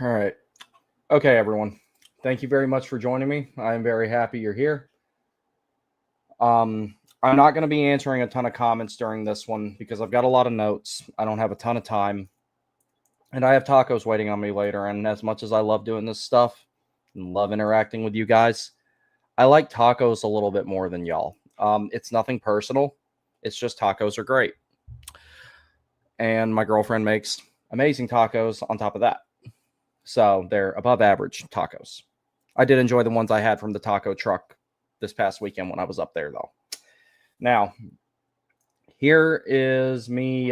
All right. Okay, everyone. Thank you very much for joining me. I am very happy you're here. I'm not going to be answering a ton of comments during this one because I've got a lot of notes. I don't have a ton of time. And I have tacos waiting on me later. And as much as I love doing this stuff and love interacting with you guys, I like tacos a little bit more than y'all. It's nothing personal. It's just tacos are great. And my girlfriend makes amazing tacos on top of that. So they're above average tacos. I did enjoy the ones I had from the taco truck this past weekend when I was up there, though. Now, here is me.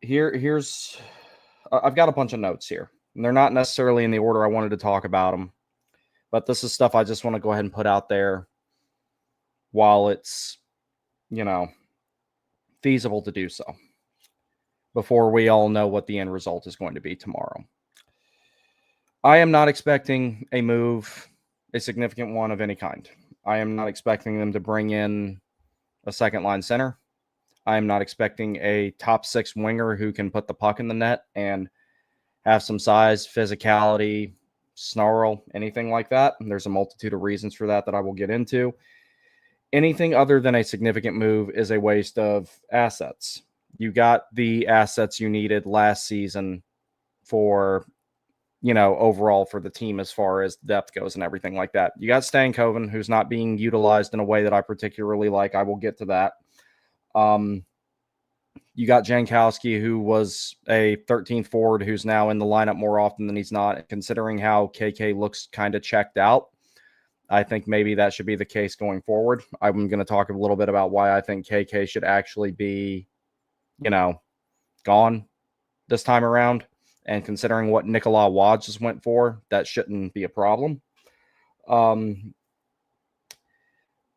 Here's I've got a bunch of notes here, and they're not necessarily in the order I wanted to talk about them, but this is stuff I just want to go ahead and put out there while it's, feasible to do so before we all know what the end result is going to be tomorrow. I am not expecting a move, a significant one of any kind. I am not expecting them to bring in a second line center. I am not expecting a top six winger who can put the puck in the net and have some size, physicality, snarl, anything like that. And there's a multitude of reasons for that I will get into. Anything other than a significant move is a waste of assets. You got the assets you needed last season for, overall for the team as far as depth goes and everything like that. You got Stankoven, who's not being utilized in a way that I particularly like. I will get to that. You got Jankowski, who was a 13th forward, who's now in the lineup more often than he's not. Considering how KK looks kind of checked out, I think maybe that should be the case going forward. I'm going to talk a little bit about why I think KK should actually be, gone this time around. And considering what Nicolas Waugh just went for, that shouldn't be a problem. I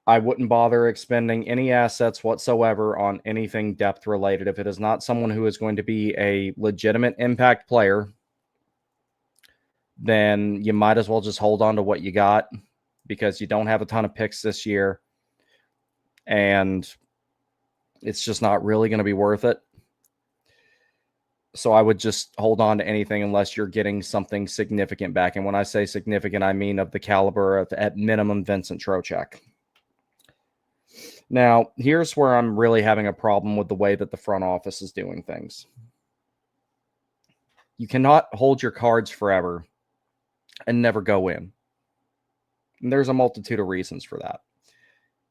wouldn't bother expending any assets whatsoever on anything depth related. If it is not someone who is going to be a legitimate impact player, then you might as well just hold on to what you got because you don't have a ton of picks this year. And it's just not really going to be worth it. So I would just hold on to anything unless you're getting something significant back. And when I say significant, I mean of the caliber of, at minimum, Vincent Trocheck. Now, here's where I'm really having a problem with the way that the front office is doing things. You cannot hold your cards forever and never go in. And there's a multitude of reasons for that.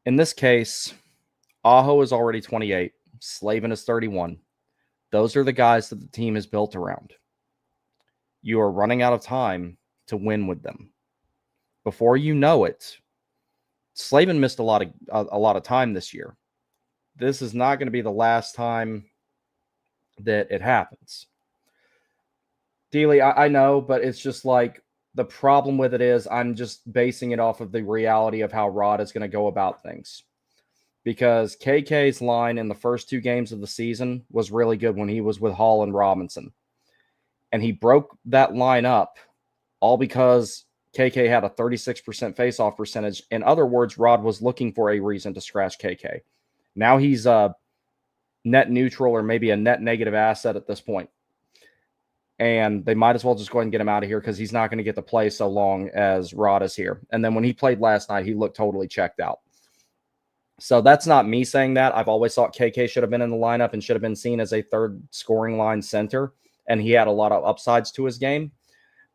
In this case, Aho is already 28. Slavin is 31. Those are the guys that the team is built around. You are running out of time to win with them. Before you know it, Slavin missed a lot of time this year. This is not going to be the last time that it happens. Dealey, I know, but it's just like the problem with it is I'm just basing it off of the reality of how Rod is going to go about things. Because KK's line in the first two games of the season was really good when he was with Hall and Robinson. And he broke that line up all because KK had a 36% faceoff percentage. In other words, Rod was looking for a reason to scratch KK. Now he's a net neutral or maybe a net negative asset at this point. And they might as well just go ahead and get him out of here because he's not going to get to play so long as Rod is here. And then when he played last night, he looked totally checked out. So that's not me saying that. I've always thought KK should have been in the lineup and should have been seen as a third scoring line center. And he had a lot of upsides to his game.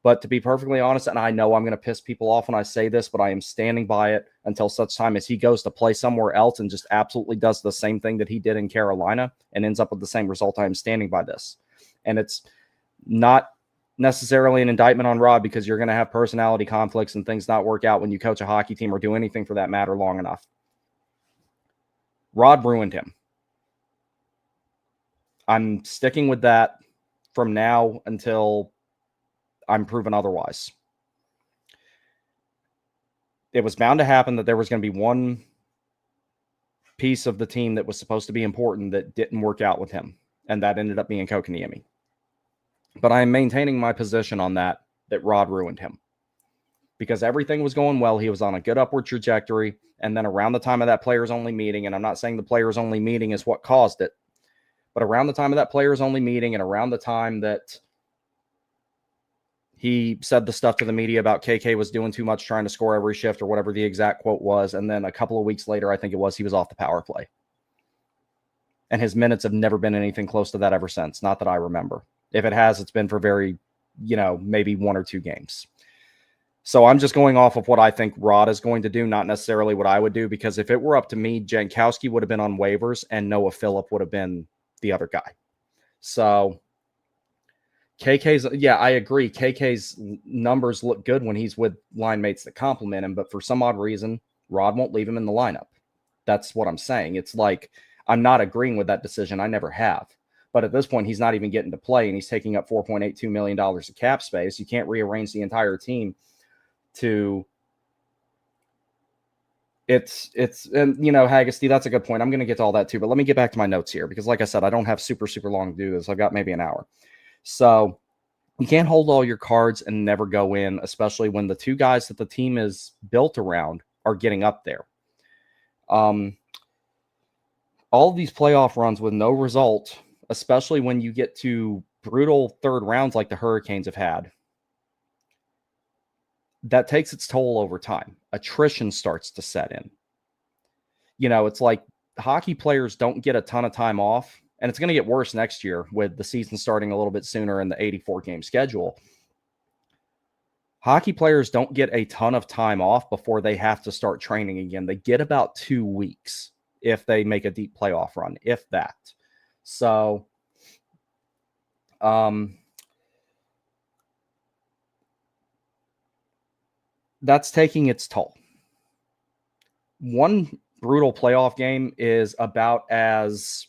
But to be perfectly honest, and I know I'm going to piss people off when I say this, but I am standing by it until such time as he goes to play somewhere else and just absolutely does the same thing that he did in Carolina and ends up with the same result. I am standing by this. And it's not necessarily an indictment on Rod because you're going to have personality conflicts and things not work out when you coach a hockey team or do anything for that matter long enough. Rod ruined him. I'm sticking with that from now until I'm proven otherwise. It was bound to happen that there was going to be one piece of the team that was supposed to be important that didn't work out with him, and that ended up being Kotkaniemi. But I am maintaining my position on that Rod ruined him. Because everything was going well. He was on a good upward trajectory. And then around the time of that players-only meeting, and I'm not saying the players-only meeting is what caused it, But around the time of that players only meeting and around the time that he said the stuff to the media about KK was doing too much, trying to score every shift or whatever the exact quote was. And then a couple of weeks later, I think it was, he was off the power play. And his minutes have never been anything close to that ever since. Not that I remember. If it has, it's been for very, maybe 1 or 2 games. So I'm just going off of what I think Rod is going to do, not necessarily what I would do, because if it were up to me, Jankowski would have been on waivers and Noah Phillip would have been the other guy. So KK's, yeah, I agree. KK's numbers look good when he's with line mates that compliment him, but for some odd reason, Rod won't leave him in the lineup. That's what I'm saying. It's like, I'm not agreeing with that decision. I never have. But at this point, he's not even getting to play, and he's taking up $4.82 million of cap space. You can't rearrange the entire team to it's and Haggerty, that's a good point. I'm going to get to all that too, but let me get back to my notes here, because like I said, I don't have super long to do this. I've got maybe an hour. So you can't hold all your cards and never go in, especially when the 2 guys that the team is built around are getting up there. All of these playoff runs with no result, especially when you get to brutal third rounds like the Hurricanes have had, that takes its toll over time. Attrition starts to set in. It's like hockey players don't get a ton of time off, and it's going to get worse next year with the season starting a little bit sooner in the 84-game schedule. Hockey players don't get a ton of time off before they have to start training again. They get about 2 weeks if they make a deep playoff run, if that. So, that's taking its toll. One brutal playoff game is about as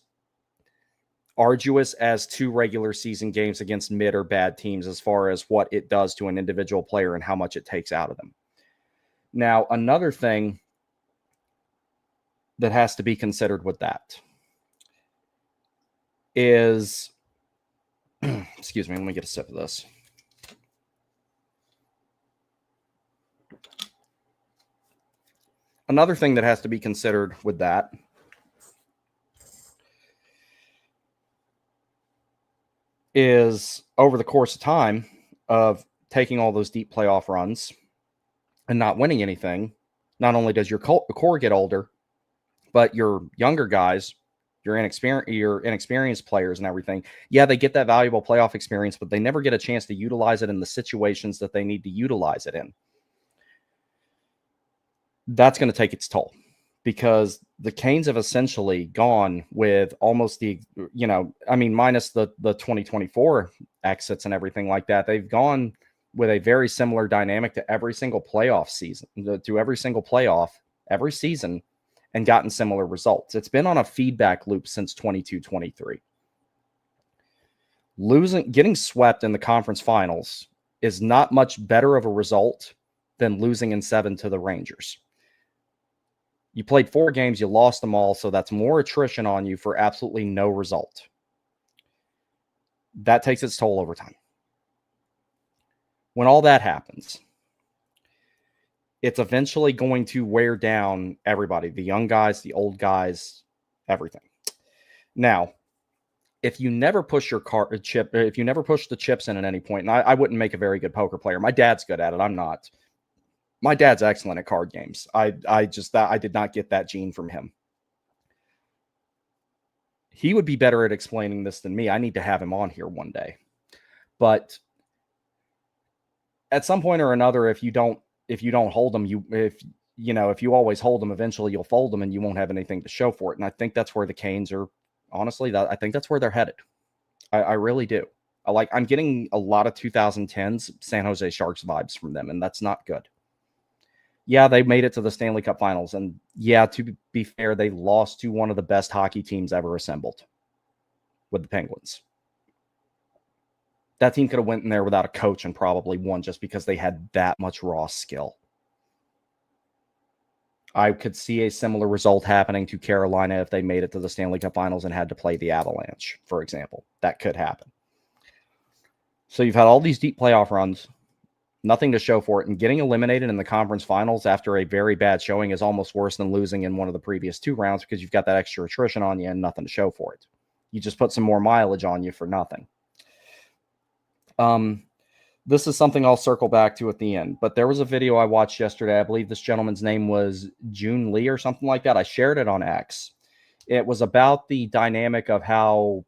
arduous as 2 regular season games against mid or bad teams as far as what it does to an individual player and how much it takes out of them. Now, another thing that has to be considered with that is, excuse me, let me get a sip of this. Another thing that has to be considered with that is over the course of time of taking all those deep playoff runs and not winning anything, not only does your core get older, but your younger guys, your inexperienced players and everything, yeah, they get that valuable playoff experience, but they never get a chance to utilize it in the situations that they need to utilize it in. That's going to take its toll, because the Canes have essentially gone with almost the, minus the 2024 exits and everything like that. They've gone with a very similar dynamic to every single playoff season, to every single playoff, every season, and gotten similar results. It's been on a feedback loop since 22-23. Getting swept in the conference finals is not much better of a result than losing in 7 to the Rangers. You played 4 games, you lost them all, so that's more attrition on you for absolutely no result. That takes its toll over time. When all that happens, it's eventually going to wear down everybody, the young guys, the old guys, everything. Now, if you never push if you never push the chips in at any point, and I wouldn't make a very good poker player. My dad's good at it. I'm not. My dad's excellent at card games. I did not get that gene from him. He would be better at explaining this than me. I need to have him on here one day. But at some point or another, if you don't hold them, if you always hold them, eventually you'll fold them and you won't have anything to show for it. And I think that's where the Canes are, honestly, I think that's where they're headed. I really do. I'm getting a lot of 2010s San Jose Sharks vibes from them, and that's not good. Yeah, they made it to the Stanley Cup Finals, and yeah, to be fair, they lost to one of the best hockey teams ever assembled with the Penguins. That team could have went in there without a coach and probably won just because they had that much raw skill. I could see a similar result happening to Carolina if they made it to the Stanley Cup Finals and had to play the Avalanche, for example. That could happen. So you've had all these deep playoff runs, nothing to show for it, and getting eliminated in the conference finals after a very bad showing is almost worse than losing in one of the previous 2 rounds because you've got that extra attrition on you and nothing to show for it. You just put some more mileage on you for nothing. This is something I'll circle back to at the end, but there was a video I watched yesterday. I believe this gentleman's name was June Lee or something like that. I shared it on X. It was about the dynamic of how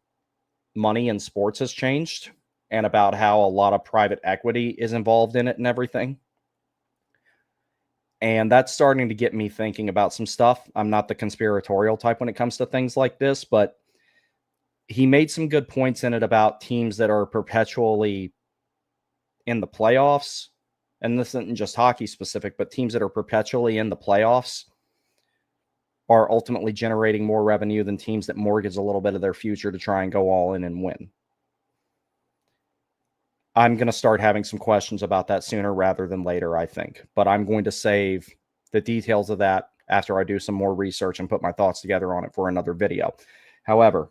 money in sports has changed and about how a lot of private equity is involved in it and everything. And that's starting to get me thinking about some stuff. I'm not the conspiratorial type when it comes to things like this, but he made some good points in it about teams that are perpetually in the playoffs. And this isn't just hockey specific, but teams that are perpetually in the playoffs are ultimately generating more revenue than teams that mortgage a little bit of their future to try and go all in and win. I'm going to start having some questions about that sooner rather than later, I think. But I'm going to save the details of that after I do some more research and put my thoughts together on it for another video. However,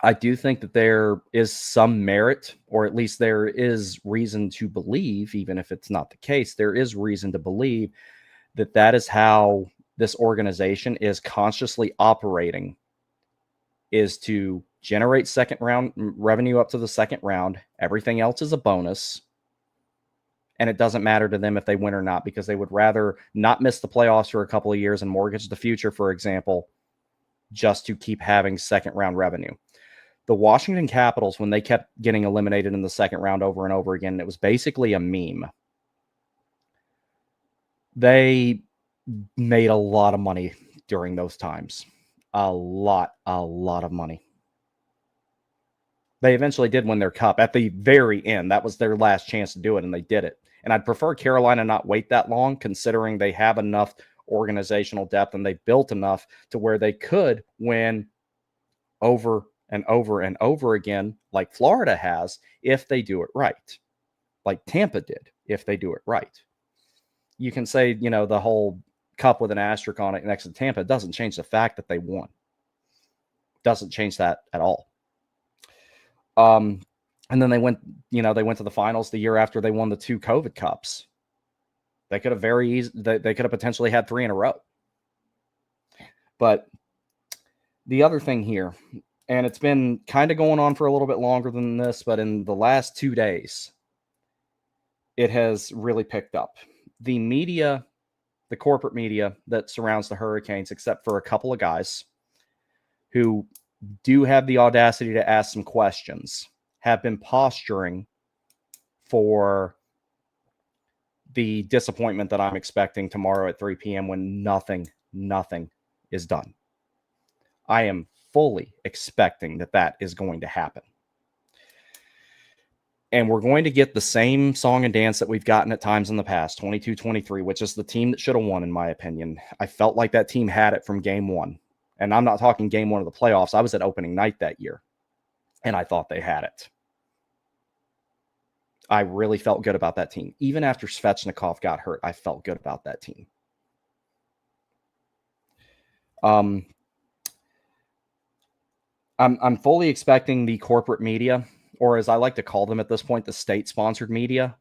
I do think that there is some merit, or at least there is reason to believe, even if it's not the case, there is reason to believe that that is how this organization is consciously operating, is to generate second round revenue up to the second round. Everything else is a bonus. And it doesn't matter to them if they win or not, because they would rather not miss the playoffs for a couple of years and mortgage the future, for example, just to keep having second round revenue. The Washington Capitals, when they kept getting eliminated in the second round over and over again, it was basically a meme. They made a lot of money during those times. A lot of money. They eventually did win their cup at the very end. That was their last chance to do it, and they did it. And I'd prefer Carolina not wait that long, considering they have enough organizational depth and they've built enough to where they could win over and over and over again, like Florida has, if they do it right. Like Tampa did, if they do it right. You can say, you know, the whole cup with an asterisk on it next to Tampa doesn't change the fact that they won. Doesn't change that at all. And then they went to the finals the year after they won the 2 COVID cups. They could have they could have potentially had 3 in a row. But the other thing here, and it's been kind of going on for a little bit longer than this, but in the last 2 days, it has really picked up. The media, the corporate media that surrounds the Hurricanes, except for a couple of guys who do have the audacity to ask some questions, have been posturing for the disappointment that I'm expecting tomorrow at 3 p.m. when nothing is done. I am fully expecting that is going to happen. And we're going to get the same song and dance that we've gotten at times in the past, 22-23, which is the team that should have won, in my opinion. I felt like that team had it from game one. And I'm not talking game one of the playoffs. I was at opening night that year, and I thought they had it. I really felt good about that team. Even after Svechnikov got hurt, I felt good about that team. I'm fully expecting the corporate media, or as I like to call them at this point, the state-sponsored media,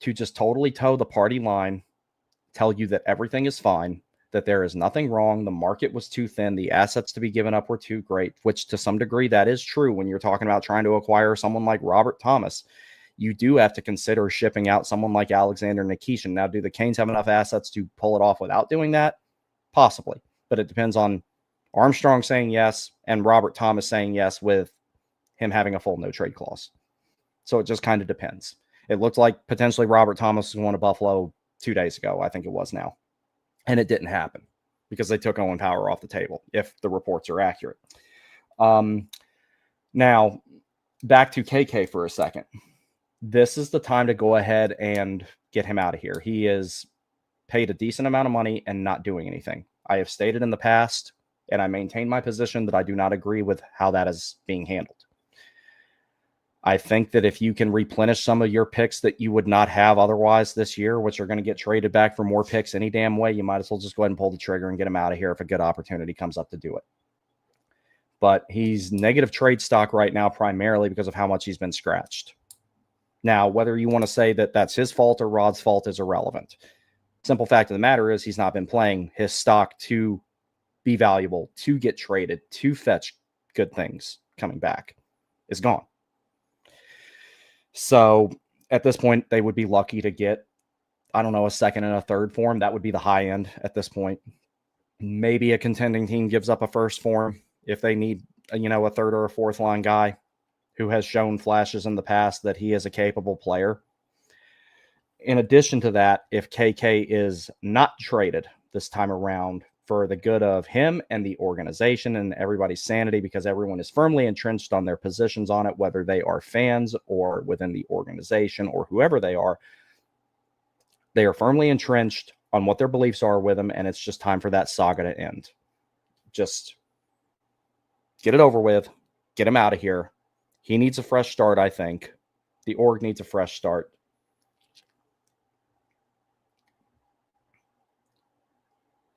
to just totally toe the party line, tell you that everything is fine, that there is nothing wrong, the market was too thin, the assets to be given up were too great, which to some degree that is true when you're talking about trying to acquire someone like Robert Thomas. You do have to consider shipping out someone like Alexander Nikishin. Now, do the Canes have enough assets to pull it off without doing that? Possibly, but it depends on Armstrong saying yes and Robert Thomas saying yes with him having a full no-trade clause. So it just kind of depends. It looked like potentially Robert Thomas was going to Buffalo 2 days ago, I think it was now. And it didn't happen because they took Owen Power off the table, if the reports are accurate. Now, back to KK for a second. This is the time to go ahead and get him out of here. He is paid a decent amount of money and not doing anything. I have stated in the past, and I maintain my position, that I do not agree with how that is being handled. I think that if you can replenish some of your picks that you would not have otherwise this year, which are going to get traded back for more picks any damn way, you might as well just go ahead and pull the trigger and get him out of here if a good opportunity comes up to do it. But he's negative trade stock right now primarily because of how much he's been scratched. Now, whether you want to say that that's his fault or Rod's fault is irrelevant. Simple fact of the matter is he's not been playing his stock to be valuable, to get traded, to fetch good things. coming back is gone. So at this point, they would be lucky to get, I don't know, a second and a third for him. That would be the high end at this point. Maybe a contending team gives up a first for him if they need, a third or a fourth line guy who has shown flashes in the past that he is a capable player. In addition to that, if KK is not traded this time around for the good of him and the organization and everybody's sanity, because everyone is firmly entrenched on their positions on it, whether they are fans or within the organization or whoever they are firmly entrenched on what their beliefs are with him, and it's just time for that saga to end. Just get it over with, get him out of here. He needs a fresh start, I think. The org needs a fresh start.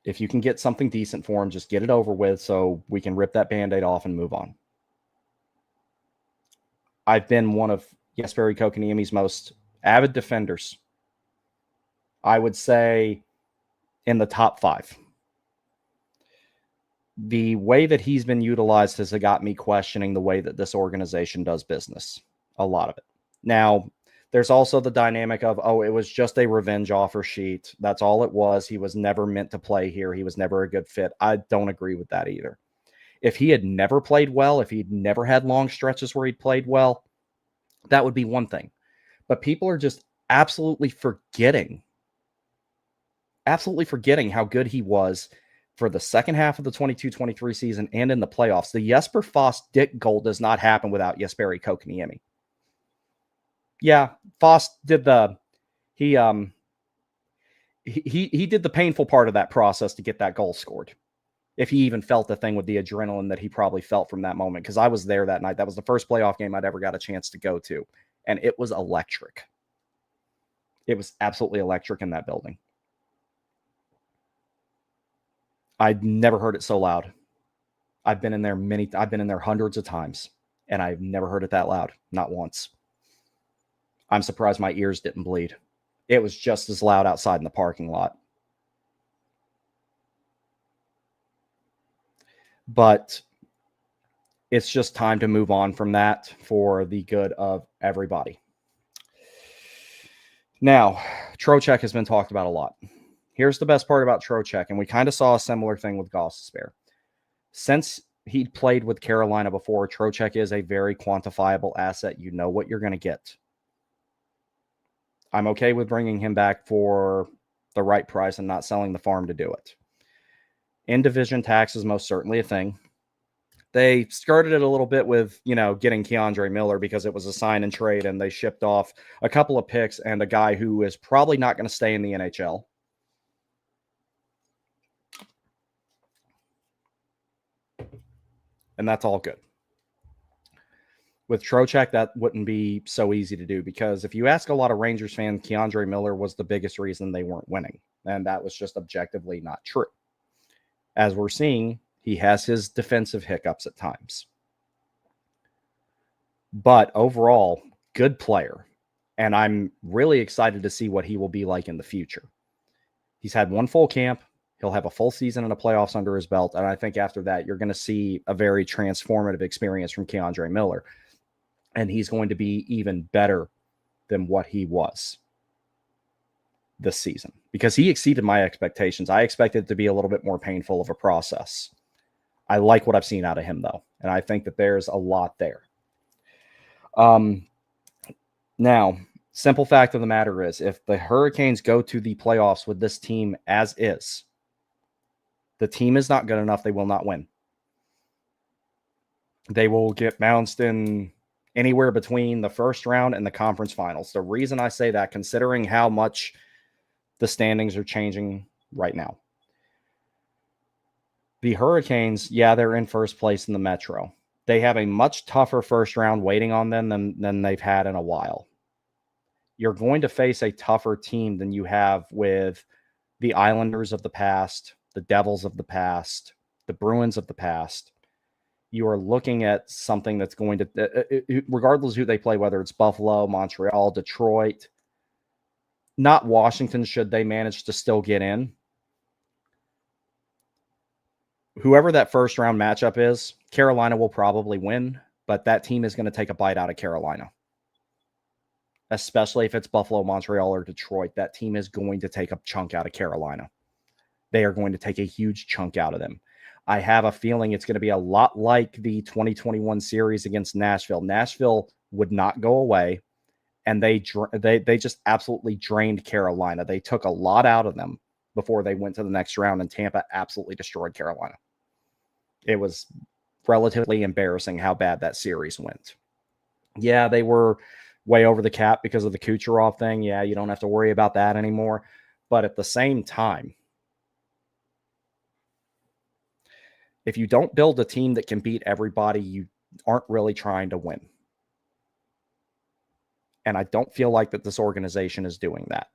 If you can get something decent for him, just get it over with so we can rip that Band-Aid off and move on. I've been one of Jesperi Kotkaniemi's most avid defenders. I would say in the top 5. The way that he's been utilized has got me questioning the way that this organization does business. A lot of it. Now, there's also the dynamic of, it was just a revenge offer sheet. That's all it was. He was never meant to play here. He was never a good fit. I don't agree with that either. If he had never played well, if he'd never had long stretches where he'd played well, that would be one thing. But people are just absolutely forgetting how good he was for the second half of the 22-23 season and in the playoffs. The Jesper Fast Dick goal does not happen without Jesperi Kotkaniemi. Yeah, Fast did he did the painful part of that process to get that goal scored. If he even felt the thing with the adrenaline that he probably felt from that moment, because I was there that night. That was the first playoff game I'd ever got a chance to go to, and it was electric. It was absolutely electric in that building. I'd never heard it so loud. I've been in there hundreds of times, and I've never heard it that loud, not once. I'm surprised my ears didn't bleed. It was just as loud outside in the parking lot. But it's just time to move on from that for the good of everybody. Now, Trocheck has been talked about a lot. Here's the best part about Trocheck, and we kind of saw a similar thing with Gostisbehere. Since he'd played with Carolina before, Trocheck is a very quantifiable asset. You know what you're going to get. I'm okay with bringing him back for the right price and not selling the farm to do it. In-division tax is most certainly a thing. They skirted it a little bit with, getting K'Andre Miller because it was a sign and trade, and they shipped off a couple of picks and a guy who is probably not going to stay in the NHL. And that's all good. With Trocheck, that wouldn't be so easy to do, because if you ask a lot of Rangers fans, K'Andre Miller was the biggest reason they weren't winning. And that was just objectively not true. As we're seeing, he has his defensive hiccups at times. But overall, good player. And I'm really excited to see what he will be like in the future. He's had one full camp. He'll have a full season and a playoffs under his belt. And I think after that, you're going to see a very transformative experience from K'Andre Miller. And he's going to be even better than what he was this season, because he exceeded my expectations. I expected it to be a little bit more painful of a process. I like what I've seen out of him, though, and I think that there's a lot there. Now, simple fact of the matter is, if the Hurricanes go to the playoffs with this team as is, the team is not good enough. They will not win. They will get bounced in anywhere between the first round and the conference finals. The reason I say that, considering how much the standings are changing right now. The Hurricanes, they're in first place in the Metro. They have a much tougher first round waiting on them than they've had in a while. You're going to face a tougher team than you have with the Islanders of the past, the Devils of the past, the Bruins of the past. You are looking at something that's going to, regardless of who they play, whether it's Buffalo, Montreal, Detroit, not Washington, should they manage to still get in. Whoever that first round matchup is, Carolina will probably win. but that team is going to take a bite out of Carolina. Especially if it's Buffalo, Montreal, or Detroit. That team is going to take a chunk out of Carolina. They are going to take a huge chunk out of them. I have a feeling it's going to be a lot like the 2021 series against Nashville. Nashville would not go away, and they just absolutely drained Carolina. They took a lot out of them before they went to the next round, and Tampa absolutely destroyed Carolina. It was relatively embarrassing how bad that series went. Yeah, they were way over the cap because of the Kucherov thing. Yeah, you don't have to worry about that anymore. But at the same time, if you don't build a team that can beat everybody, you aren't really trying to win. And I don't feel like that this organization is doing that.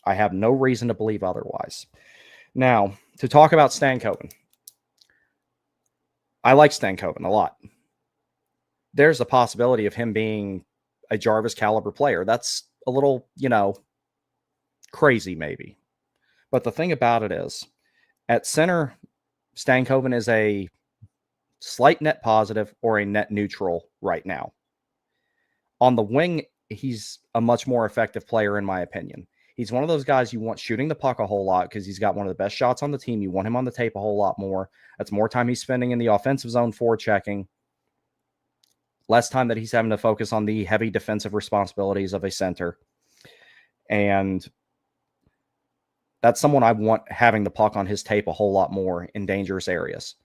I have no reason to believe otherwise. Now, to talk about Stankoven. I like Stankoven a lot. There's a possibility of him being a Jarvis caliber player. That's a little, crazy maybe. But the thing about it is, at center, Stankoven is a slight net positive or a net neutral right now. On the wing, he's a much more effective player, in my opinion. He's one of those guys you want shooting the puck a whole lot because he's got one of the best shots on the team. You want him on the tape a whole lot more. That's more time he's spending in the offensive zone forechecking. Less time that he's having to focus on the heavy defensive responsibilities of a center. And that's someone I want having the puck on his tape a whole lot more in dangerous areas.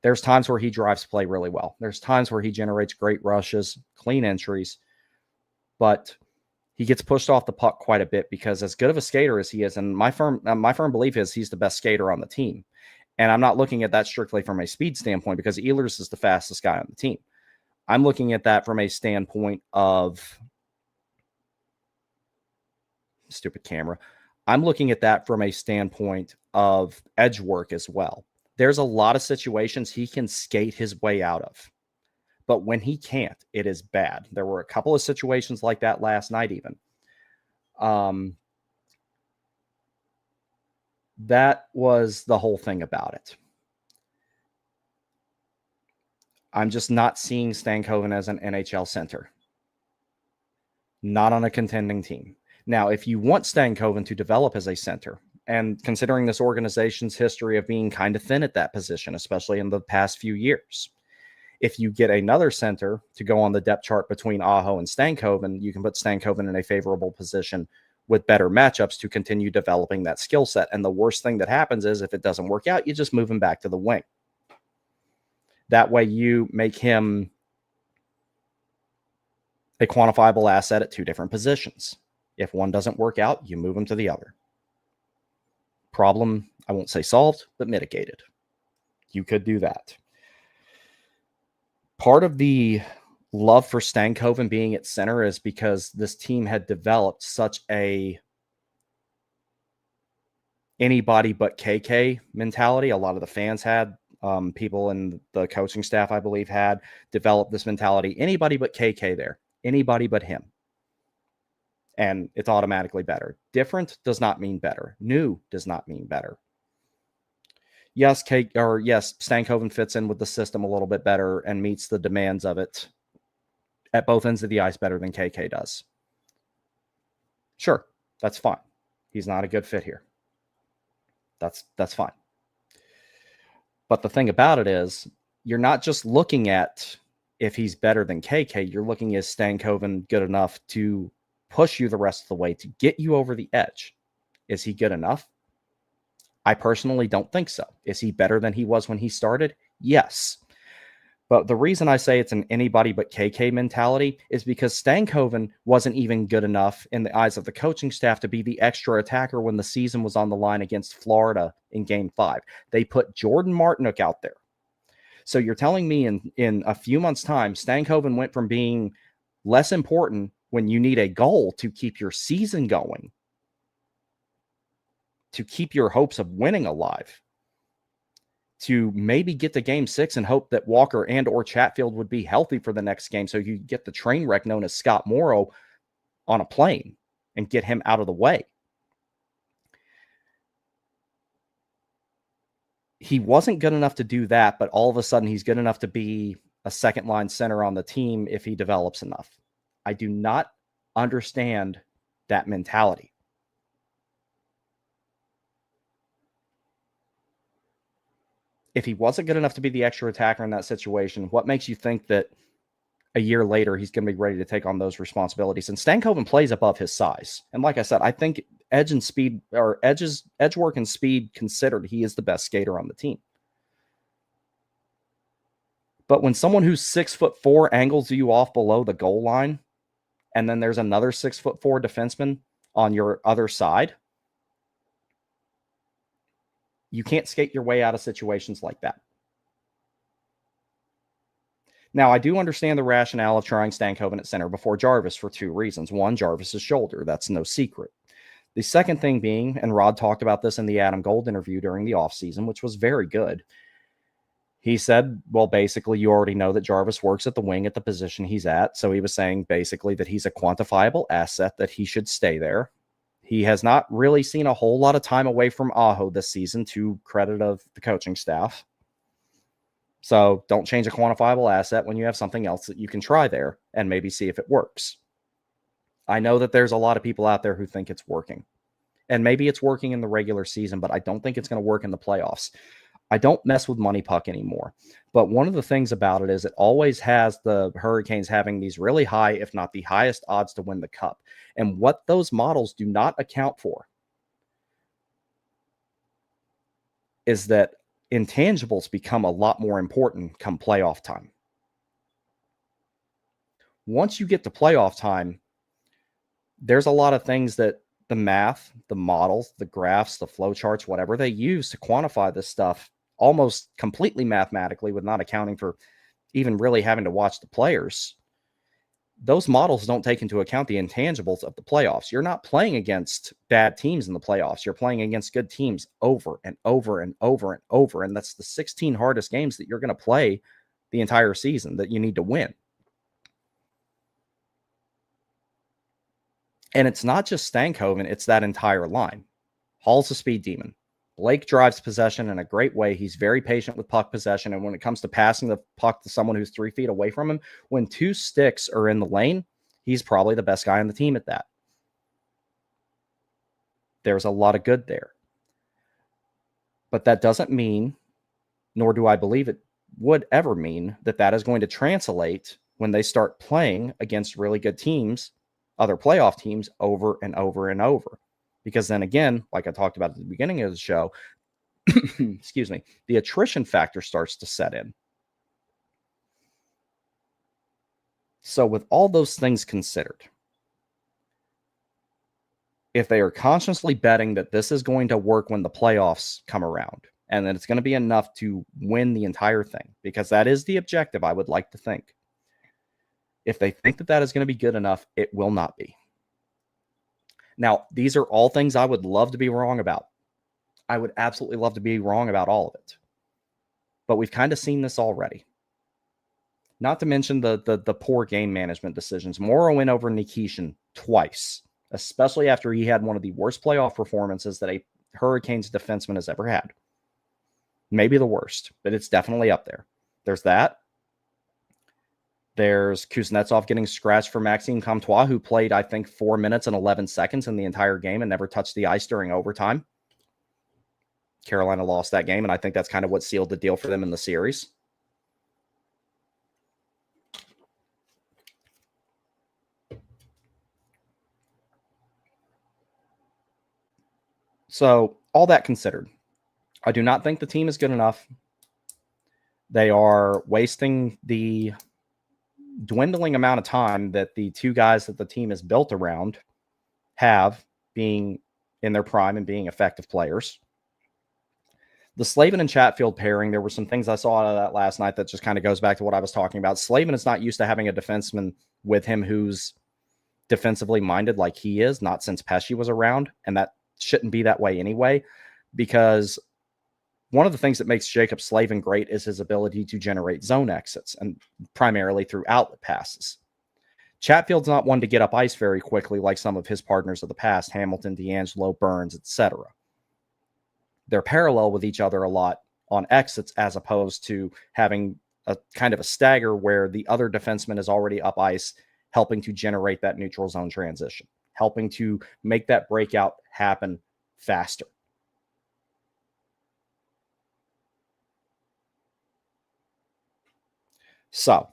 There's times where he drives play really well. There's times where he generates great rushes, clean entries, but he gets pushed off the puck quite a bit because as good of a skater as he is, and my firm belief is he's the best skater on the team. And I'm not looking at that strictly from a speed standpoint because Ehlers is the fastest guy on the team. I'm looking at that from a standpoint of stupid camera. I'm looking at that from a standpoint of edge work as well. There's a lot of situations he can skate his way out of. But when he can't, it is bad. There were a couple of situations like that last night even. That was the whole thing about it. I'm just not seeing Stankoven as an NHL center. Not on a contending team. Now, if you want Stankoven to develop as a center, and considering this organization's history of being kind of thin at that position, especially in the past few years, if you get another center to go on the depth chart between Aho and Stankoven, you can put Stankoven in a favorable position with better matchups to continue developing that skill set. And the worst thing that happens is if it doesn't work out, you just move him back to the wing. That way you make him a quantifiable asset at two different positions. If one doesn't work out, you move him to the other. Problem, I won't say solved, but mitigated. You could do that. Part of the love for Stankoven being at center is because this team had developed such a anybody but KK mentality. A lot of the fans had, people in the coaching staff, I believe, had developed this mentality. Anybody but KK there. Anybody but him. And it's automatically better. Different does not mean better. New does not mean better. Yes, Stankoven fits in with the system a little bit better and meets the demands of it at both ends of the ice better than KK does. Sure, that's fine. He's not a good fit here. That's fine. But the thing about it is, you're not just looking at if he's better than KK. You're looking at Stankoven good enough to push you the rest of the way, to get you over the edge. Is he good enough? I personally don't think so. Is he better than he was when he started? Yes. But the reason I say it's an anybody but KK mentality is because Stankoven wasn't even good enough in the eyes of the coaching staff to be the extra attacker when the season was on the line against Florida in Game 5. They put Jordan Martinook out there. So you're telling me in a few months' time, Stankoven went from being less important when you need a goal to keep your season going, to keep your hopes of winning alive, to maybe get to Game 6 and hope that Walker and or Chatfield would be healthy for the next game so you get the train wreck known as Scott Morrow on a plane and get him out of the way. He wasn't good enough to do that, but all of a sudden he's good enough to be a second line center on the team if he develops enough. I do not understand that mentality. If he wasn't good enough to be the extra attacker in that situation, what makes you think that a year later he's going to be ready to take on those responsibilities? And Stankoven plays above his size. And like I said, I think edge work and speed considered, he is the best skater on the team. But when someone who's 6'4" angles you off below the goal line, and then there's another 6'4" defenseman on your other side, you can't skate your way out of situations like that. Now, I do understand the rationale of trying Stankoven at center before Jarvis for two reasons. One, Jarvis's shoulder. That's no secret. The second thing being, and Rod talked about this in the Adam Gold interview during the offseason, which was very good. He said, well, basically, you already know that Jarvis works at the wing at the position he's at. So he was saying basically that he's a quantifiable asset, that he should stay there. He has not really seen a whole lot of time away from Aho this season, to credit of the coaching staff. So don't change a quantifiable asset when you have something else that you can try there and maybe see if it works. I know that there's a lot of people out there who think it's working. And maybe it's working in the regular season, but I don't think it's going to work in the playoffs. I don't mess with money puck anymore. But one of the things about it is it always has the Hurricanes having these really high, if not the highest odds to win the cup. And what those models do not account for is that intangibles become a lot more important come playoff time. Once you get to playoff time, there's a lot of things that the math, the models, the graphs, the flow charts, whatever they use to quantify this stuff almost completely mathematically, with not accounting for even really having to watch the players. Those models don't take into account the intangibles of the playoffs. You're not playing against bad teams in the playoffs. You're playing against good teams over and over and over and over. And that's the 16 hardest games that you're going to play the entire season that you need to win. And it's not just Stankoven, it's that entire line. Hall's a speed demon. Blake drives possession in a great way. He's very patient with puck possession. And when it comes to passing the puck to someone who's 3 feet away from him, when two sticks are in the lane, he's probably the best guy on the team at that. There's a lot of good there. But that doesn't mean, nor do I believe it would ever mean, that that is going to translate when they start playing against really good teams, other playoff teams, over and over and over. Because then again, like I talked about at the beginning of the show, excuse me, the attrition factor starts to set in. So with all those things considered, if they are consciously betting that this is going to work when the playoffs come around, and that it's going to be enough to win the entire thing, because that is the objective, I would like to think. If they think that that is going to be good enough, it will not be. Now, these are all things I would love to be wrong about. I would absolutely love to be wrong about all of it. But we've kind of seen this already. Not to mention the poor game management decisions. Morrow went over Nikishin twice, especially after he had one of the worst playoff performances that a Hurricanes defenseman has ever had. Maybe the worst, but it's definitely up there. There's that. There's Kuznetsov getting scratched for Maxime Comtois, who played, I think, 4 minutes and 11 seconds in the entire game and never touched the ice during overtime. Carolina lost that game, and I think that's kind of what sealed the deal for them in the series. So, all that considered, I do not think the team is good enough. They are wasting the dwindling amount of time that the two guys that the team is built around have, being in their prime and being effective players. The Slavin and Chatfield pairing, there were some things I saw out of that last night that just kind of goes back to what I was talking about. Slavin is not used to having a defenseman with him who's defensively minded like he is, not since Pesce was around, and that shouldn't be that way anyway, because one of the things that makes Jacob Slavin great is his ability to generate zone exits, and primarily through outlet passes. Chatfield's not one to get up ice very quickly like some of his partners of the past, Hamilton, DeAngelo, Burns, etc. They're parallel with each other a lot on exits, as opposed to having a kind of a stagger where the other defenseman is already up ice, helping to generate that neutral zone transition, helping to make that breakout happen faster. So,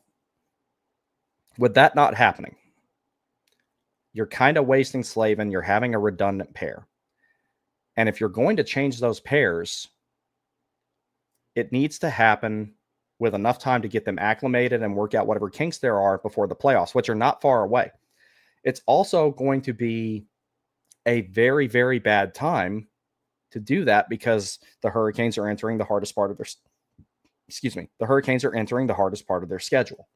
with that not happening, you're kind of wasting Slavin. You're having a redundant pair. And if you're going to change those pairs, it needs to happen with enough time to get them acclimated and work out whatever kinks there are before the playoffs, which are not far away. It's also going to be a very, very bad time to do that because the Hurricanes are entering the hardest part of their the Hurricanes are entering the hardest part of their schedule.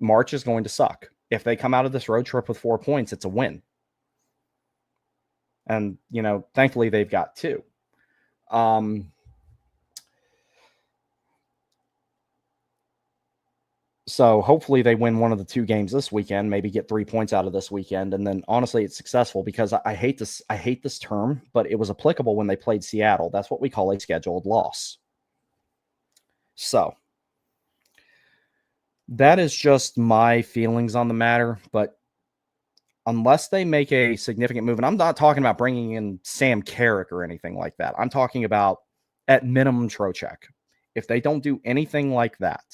March is going to suck. If they come out of this road trip with 4 points, it's a win. And, thankfully they've got 2. So hopefully they win one of the 2 games this weekend, maybe get 3 points out of this weekend. And then honestly, it's successful because I hate this term, but it was applicable when they played Seattle. That's what we call a scheduled loss. So that is just my feelings on the matter. But unless they make a significant move, and I'm not talking about bringing in Sam Carrick or anything like that. I'm talking about at minimum Trocheck. If they don't do anything like that,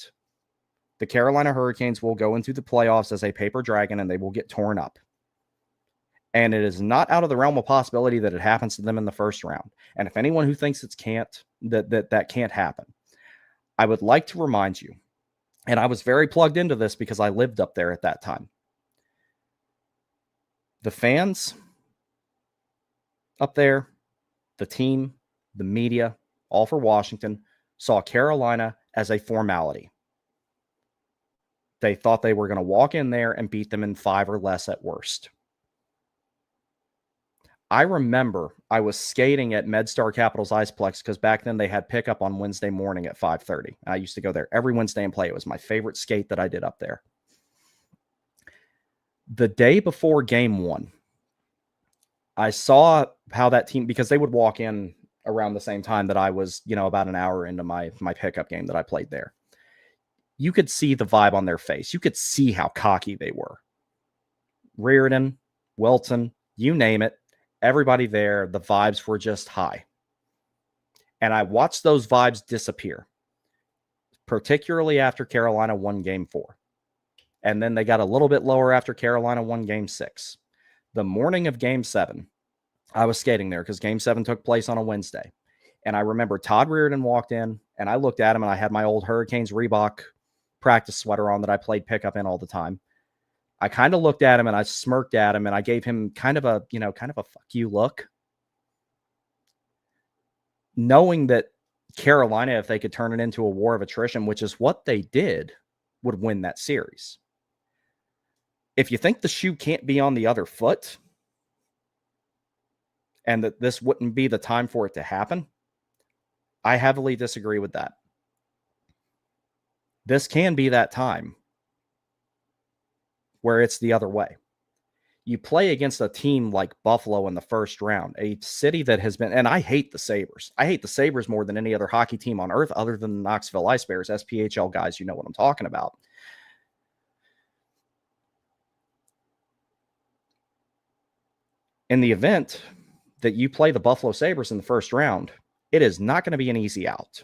the Carolina Hurricanes will go into the playoffs as a paper dragon and they will get torn up. And it is not out of the realm of possibility that it happens to them in the first round. And if anyone who thinks that can't happen, I would like to remind you, and I was very plugged into this because I lived up there at that time. The fans up there, the team, the media, all for Washington, saw Carolina as a formality. They thought they were going to walk in there and beat them in 5 or less at worst. I remember I was skating at MedStar Capitals Iceplex because back then they had pickup on Wednesday morning at 5:30. I used to go there every Wednesday and play. It was my favorite skate that I did up there. The day before game 1, I saw how that team, because they would walk in around the same time that I was, about an hour into my pickup game that I played there. You could see the vibe on their face. You could see how cocky they were. Reardon, Welton, you name it. Everybody there, the vibes were just high. And I watched those vibes disappear, particularly after Carolina won game 4. And then they got a little bit lower after Carolina won game 6. The morning of game 7, I was skating there because game 7 took place on a Wednesday. And I remember Todd Reardon walked in and I looked at him and I had my old Hurricanes Reebok practice sweater on that I played pickup in all the time. I kind of looked at him and I smirked at him and I gave him kind of a fuck you look. Knowing that Carolina, if they could turn it into a war of attrition, which is what they did, would win that series. If you think the shoe can't be on the other foot and that this wouldn't be the time for it to happen, I heavily disagree with that. This can be that time where it's the other way. You play against a team like Buffalo in the first round, a city that has been, and I hate the Sabres. I hate the Sabres more than any other hockey team on earth other than the Knoxville Ice Bears. SPHL guys, you know what I'm talking about. In the event that you play the Buffalo Sabres in the first round, it is not going to be an easy out.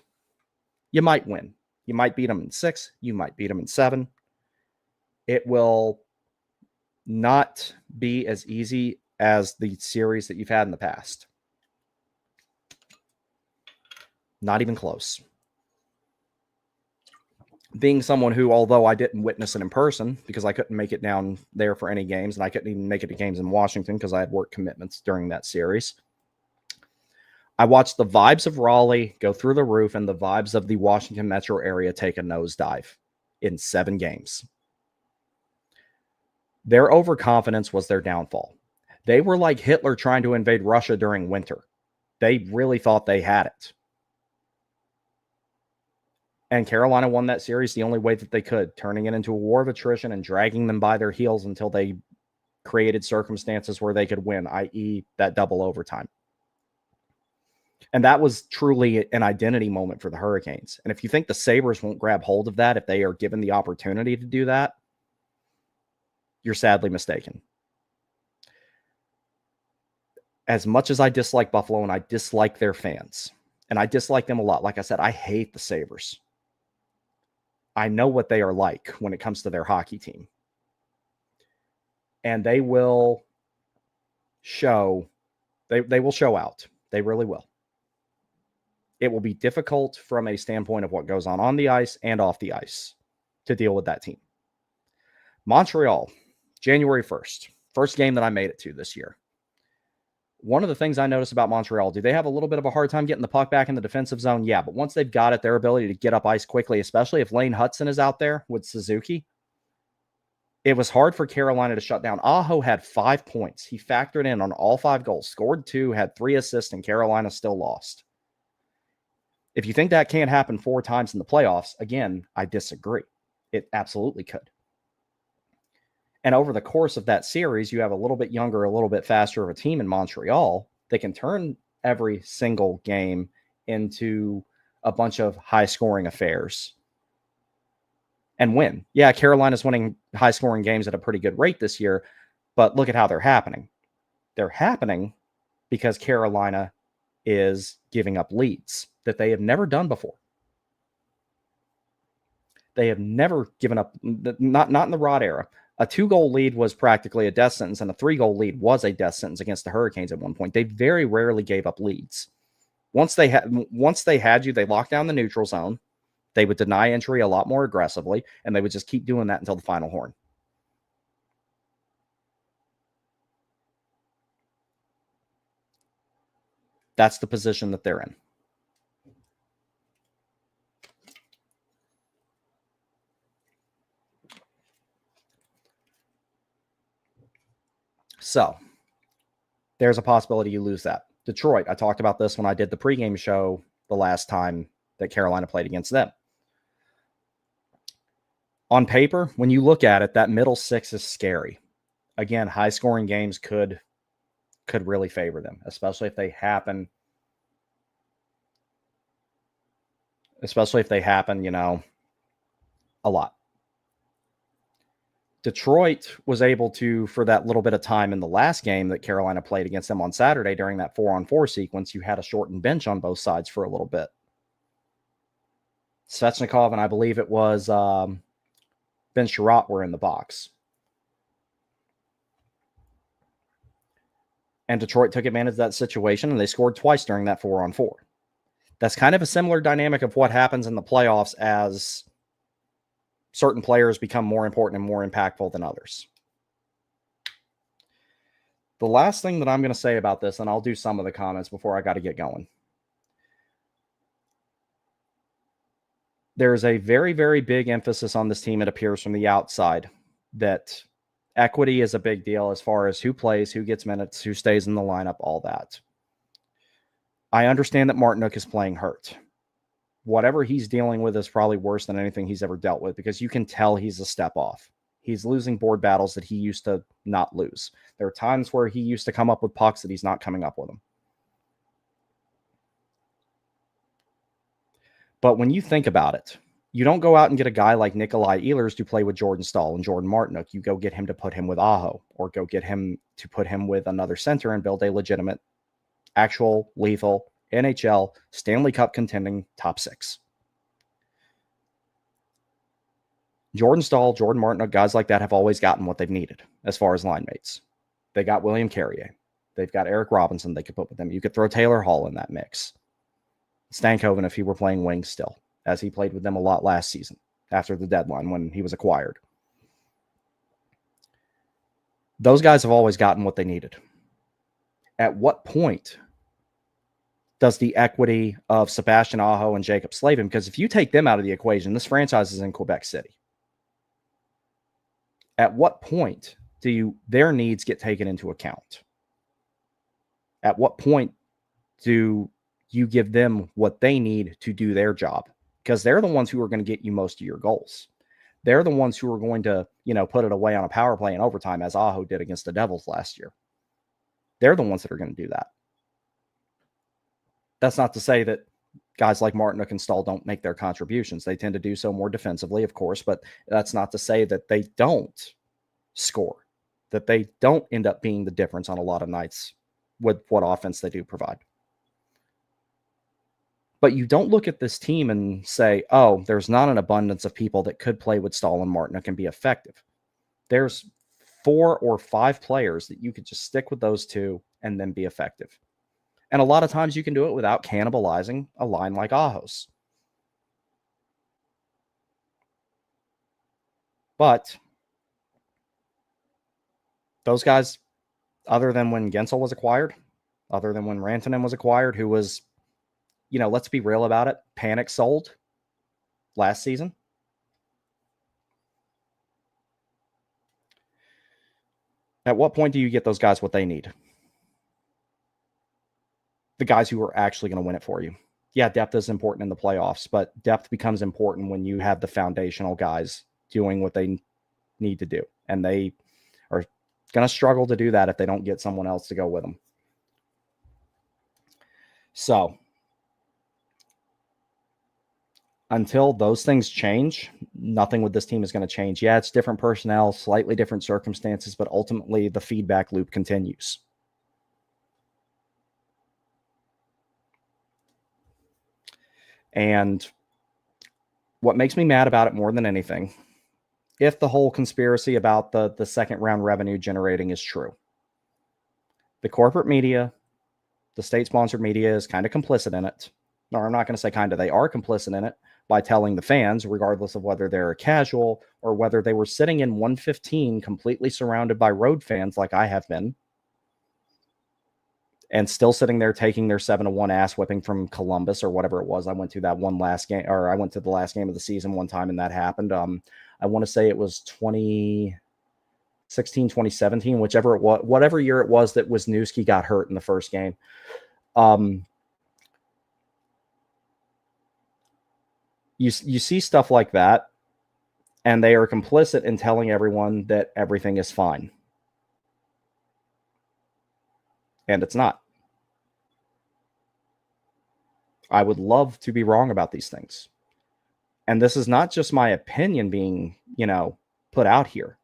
You might win. You might beat them in 6. You might beat them in 7. It will not be as easy as the series that you've had in the past. Not even close. Being someone who, although I didn't witness it in person because I couldn't make it down there for any games, and I couldn't even make it to games in Washington because I had work commitments during that series, I watched the vibes of Raleigh go through the roof and the vibes of the Washington metro area take a nosedive in 7 games. Their overconfidence was their downfall. They were like Hitler trying to invade Russia during winter. They really thought they had it. And Carolina won that series the only way that they could, turning it into a war of attrition and dragging them by their heels until they created circumstances where they could win, i.e. that double overtime. And that was truly an identity moment for the Hurricanes. And if you think the Sabres won't grab hold of that if they are given the opportunity to do that, you're sadly mistaken. As much as I dislike Buffalo and I dislike their fans, and I dislike them a lot, like I said, I hate the Sabres. I know what they are like when it comes to their hockey team. And they will show, they will show out. They really will. It will be difficult from a standpoint of what goes on the ice and off the ice to deal with that team. Montreal, January 1st, first game that I made it to this year. One of the things I noticed about Montreal, do they have a little bit of a hard time getting the puck back in the defensive zone? Yeah, but once they've got it, their ability to get up ice quickly, especially if Lane Hudson is out there with Suzuki, it was hard for Carolina to shut down. Aho had 5 points. He factored in on all 5 goals, scored 2, had 3 assists, and Carolina still lost. If you think that can't happen 4 times in the playoffs, again, I disagree. It absolutely could. And over the course of that series, you have a little bit younger, a little bit faster of a team in Montreal. They can turn every single game into a bunch of high-scoring affairs and win. Yeah, Carolina's winning high-scoring games at a pretty good rate this year, but look at how they're happening. They're happening because Carolina is giving up leads that they have never done before. They have never given up, not in the Rod era. A 2-goal lead was practically a death sentence, and a 3-goal lead was a death sentence against the Hurricanes at one point. They very rarely gave up leads. Once they had you, they locked down the neutral zone. They would deny entry a lot more aggressively, and they would just keep doing that until the final horn. That's the position that they're in. So there's a possibility you lose that. Detroit, I talked about this when I did the pregame show the last time that Carolina played against them. On paper, when you look at it, that middle 6 is scary. Again, high-scoring games could really favor them, especially if they happen, a lot. Detroit was able to, for that little bit of time in the last game that Carolina played against them on Saturday during that 4-on-4 sequence, you had a shortened bench on both sides for a little bit. Svechnikov and I believe it was Ben Sherratt were in the box. And Detroit took advantage of that situation, and they scored twice during that 4-on-4. That's kind of a similar dynamic of what happens in the playoffs as certain players become more important and more impactful than others. The last thing that I'm going to say about this, and I'll do some of the comments before I got to get going. There's a very, very big emphasis on this team, it appears from the outside, that equity is a big deal as far as who plays, who gets minutes, who stays in the lineup, all that. I understand that Martinook is playing hurt. Whatever he's dealing with is probably worse than anything he's ever dealt with, because you can tell he's a step off. He's losing board battles that he used to not lose. There are times where he used to come up with pucks that he's not coming up with them. But when you think about it, you don't go out and get a guy like Nikolai Ehlers to play with Jordan Staal and Jordan Martinook. You go get him to put him with Aho, or go get him to put him with another center and build a legitimate, actual, lethal, NHL, Stanley Cup contending top 6. Jordan Staal, Jordan Martinook, guys like that have always gotten what they've needed as far as line mates. They got William Carrier. They've got Eric Robinson they could put with them. You could throw Taylor Hall in that mix. Stankoven, if he were playing wings still, as he played with them a lot last season after the deadline when he was acquired. Those guys have always gotten what they needed. At what point does the equity of Sebastian Aho and Jacob Slavin, because if you take them out of the equation, this franchise is in Quebec City. At what point do their needs get taken into account? At what point do you give them what they need to do their job? Because they're the ones who are going to get you most of your goals. They're the ones who are going to, put it away on a power play in overtime, as Aho did against the Devils last year. They're the ones that are going to do that. That's not to say that guys like Martinook and Stahl don't make their contributions. They tend to do so more defensively, of course, but that's not to say that they don't score, that they don't end up being the difference on a lot of nights with what offense they do provide. But you don't look at this team and say, oh, there's not an abundance of people that could play with Stahl and Martinook and be effective. There's 4 or 5 players that you could just stick with those two and then be effective. And a lot of times you can do it without cannibalizing a line like Ahos. But those guys, other than when Gensel was acquired, other than when Rantanen was acquired, who was, let's be real about it, panic sold last season. At what point do you get those guys what they need? The guys who are actually going to win it for you. Yeah, depth is important in the playoffs, but depth becomes important when you have the foundational guys doing what they need to do. And they are going to struggle to do that if they don't get someone else to go with them. So, until those things change, nothing with this team is going to change. Yeah, it's different personnel, slightly different circumstances, but ultimately the feedback loop continues. And what makes me mad about it more than anything, if the whole conspiracy about the second round revenue generating is true, the corporate media, the state-sponsored media is kind of complicit in it. No, I'm not going to say kind of. They are complicit in it by telling the fans, regardless of whether they're a casual or whether they were sitting in 115 completely surrounded by road fans like I have been, and still sitting there taking their 7-1 ass whipping from Columbus or whatever it was. I went to that one last game, or I went to the last game of the season one time and that happened. I want to say it was 2016, 2017, whichever it was, whatever year it was that Wisniewski got hurt in the first game. You see stuff like that, and they are complicit in telling everyone that everything is fine. And it's not. I would love to be wrong about these things. And this is not just my opinion being, put out here.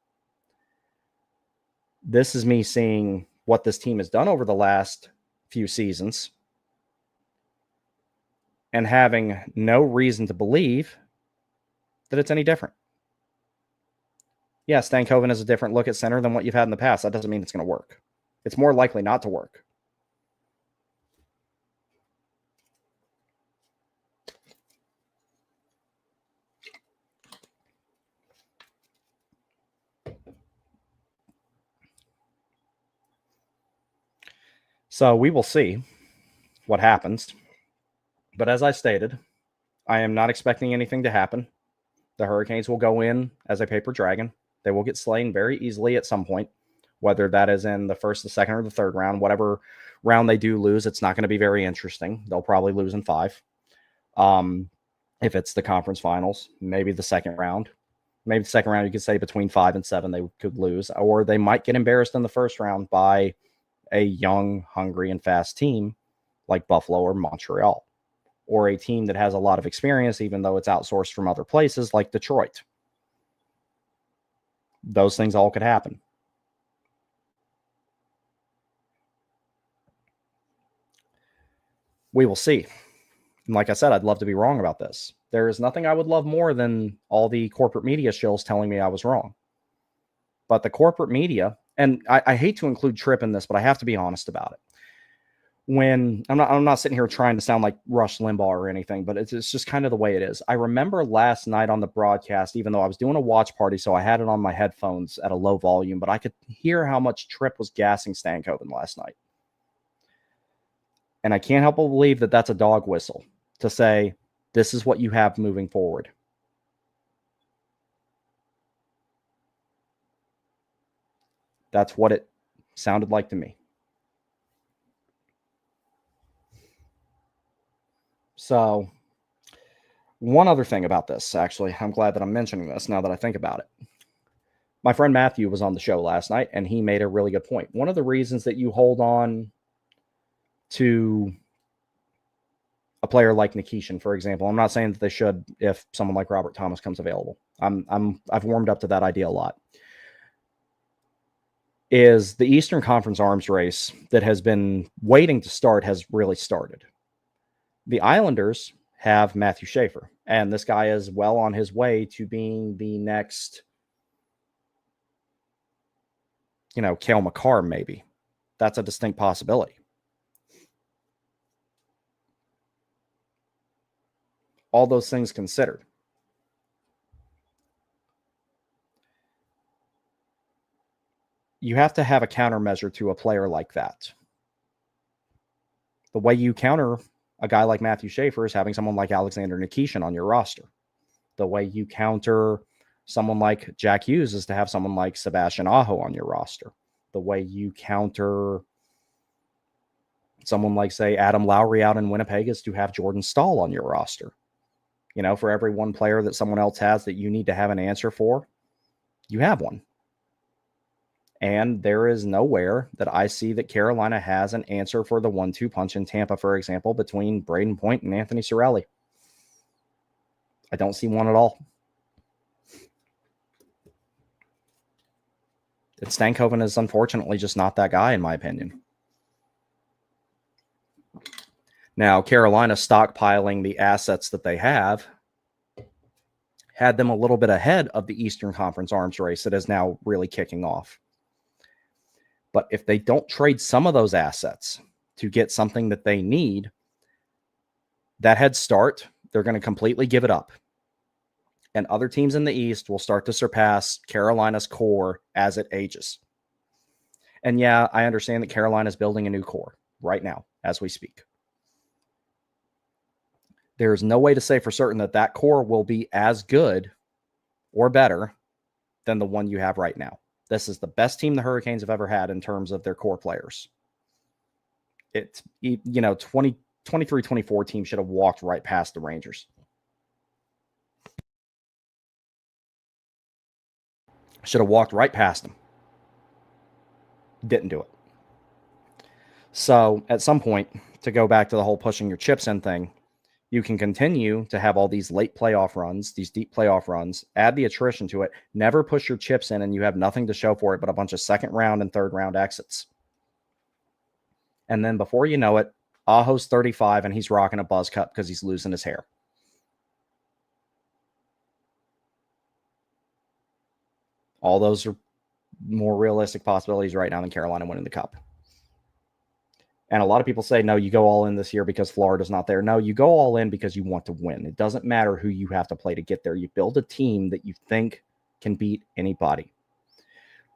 This is me seeing what this team has done over the last few seasons and having no reason to believe that it's any different. Yeah, Stankoven is a different look at center than what you've had in the past. That doesn't mean it's going to work. It's more likely not to work. So we will see what happens. But as I stated, I am not expecting anything to happen. The Hurricanes will go in as a paper dragon. They will get slain very easily at some point, whether that is in the first, the second, or the third round. Whatever round they do lose, it's not going to be very interesting. They'll probably lose in 5. If it's the conference finals, maybe the second round. Maybe the second round, you could say between 5 and 7 they could lose. Or they might get embarrassed in the first round by a young, hungry, and fast team like Buffalo or Montreal, or a team that has a lot of experience, even though it's outsourced from other places like Detroit. Those things all could happen. We will see. And like I said, I'd love to be wrong about this. There is nothing I would love more than all the corporate media shills telling me I was wrong. But the corporate media, and I hate to include Tripp in this, but I have to be honest about it. When I'm not sitting here trying to sound like Rush Limbaugh or anything, but it's just kind of the way it is. I remember last night on the broadcast, even though I was doing a watch party, so I had it on my headphones at a low volume, but I could hear how much Tripp was gassing Stankoven last night. And I can't help but believe that that's a dog whistle to say, this is what you have moving forward. That's what it sounded like to me. So, one other thing about this, actually, I'm glad that I'm mentioning this now that I think about it. My friend Matthew was on the show last night, and he made a really good point. One of the reasons that you hold on to a player like Nikishin, for example. I'm not saying that they should if someone like Robert Thomas comes available. I've warmed up to that idea a lot. Is the Eastern Conference arms race that has been waiting to start has really started. The Islanders have Matthew Schaefer, and this guy is well on his way to being the next, Cale Makar, maybe. That's a distinct possibility. All those things considered. You have to have a countermeasure to a player like that. The way you counter a guy like Matthew Schaefer is having someone like Alexander Nikishin on your roster. The way you counter someone like Jack Hughes is to have someone like Sebastian Aho on your roster. The way you counter someone like, say, Adam Lowry out in Winnipeg is to have Jordan Staal on your roster. For every one player that someone else has that you need to have an answer for, you have one. And there is nowhere that I see that Carolina has an answer for the 1-2 punch in Tampa, for example, between Braden Point and Anthony Cirelli. I don't see one at all. Stankoven is unfortunately just not that guy, in my opinion. Now, Carolina stockpiling the assets that they have had them a little bit ahead of the Eastern Conference arms race that is now really kicking off. But if they don't trade some of those assets to get something that they need, that head start, they're going to completely give it up. And other teams in the East will start to surpass Carolina's core as it ages. And yeah, I understand that Carolina is building a new core right now as we speak. There's no way to say for certain that that core will be as good or better than the one you have right now. This is the best team the Hurricanes have ever had in terms of their core players. It's, 23-24 team should have walked right past the Rangers. Should have walked right past them. Didn't do it. So at some point, to go back to the whole pushing your chips in thing, you can continue to have all these late playoff runs, these deep playoff runs, add the attrition to it, never push your chips in, and you have nothing to show for it but a bunch of second round and third round exits. And then before you know it, Aho's 35 and he's rocking a buzz cut because he's losing his hair. All those are more realistic possibilities right now than Carolina winning the Cup. And a lot of people say, no, you go all in this year because Florida's not there. No, you go all in because you want to win. It doesn't matter who you have to play to get there. You build a team that you think can beat anybody.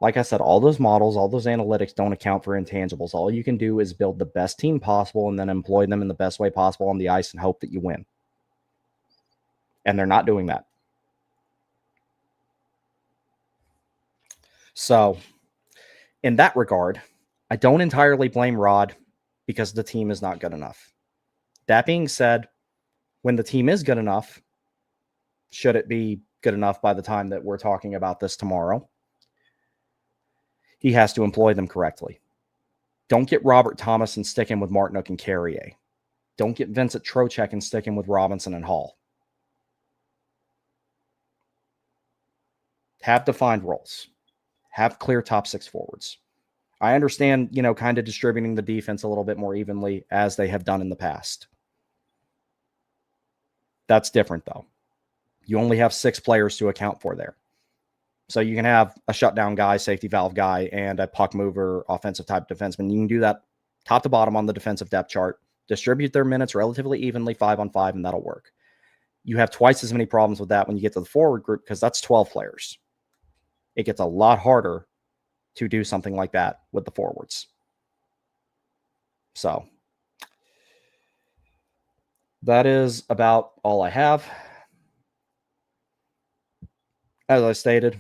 Like I said, all those models, all those analytics don't account for intangibles. All you can do is build the best team possible and then employ them in the best way possible on the ice and hope that you win. And they're not doing that. So, in that regard, I don't entirely blame Rod because the team is not good enough. That being said, when the team is good enough, should it be good enough by the time that we're talking about this tomorrow, he has to employ them correctly. Don't get Robert Thomas and stick him with Martinook and Carrier. Don't get Vincent Trocheck and stick him with Robinson and Hall. Have defined roles. Have clear top six forwards. I understand, kind of distributing the defense a little bit more evenly as they have done in the past. That's different, though. You only have 6 players to account for there. So you can have a shutdown guy, safety valve guy, and a puck mover, offensive type defenseman. You can do that top to bottom on the defensive depth chart, distribute their minutes relatively evenly 5-on-5, and that'll work. You have twice as many problems with that when you get to the forward group because that's 12 players. It gets a lot harder to do something like that with the forwards. So that is about all I have. As I stated,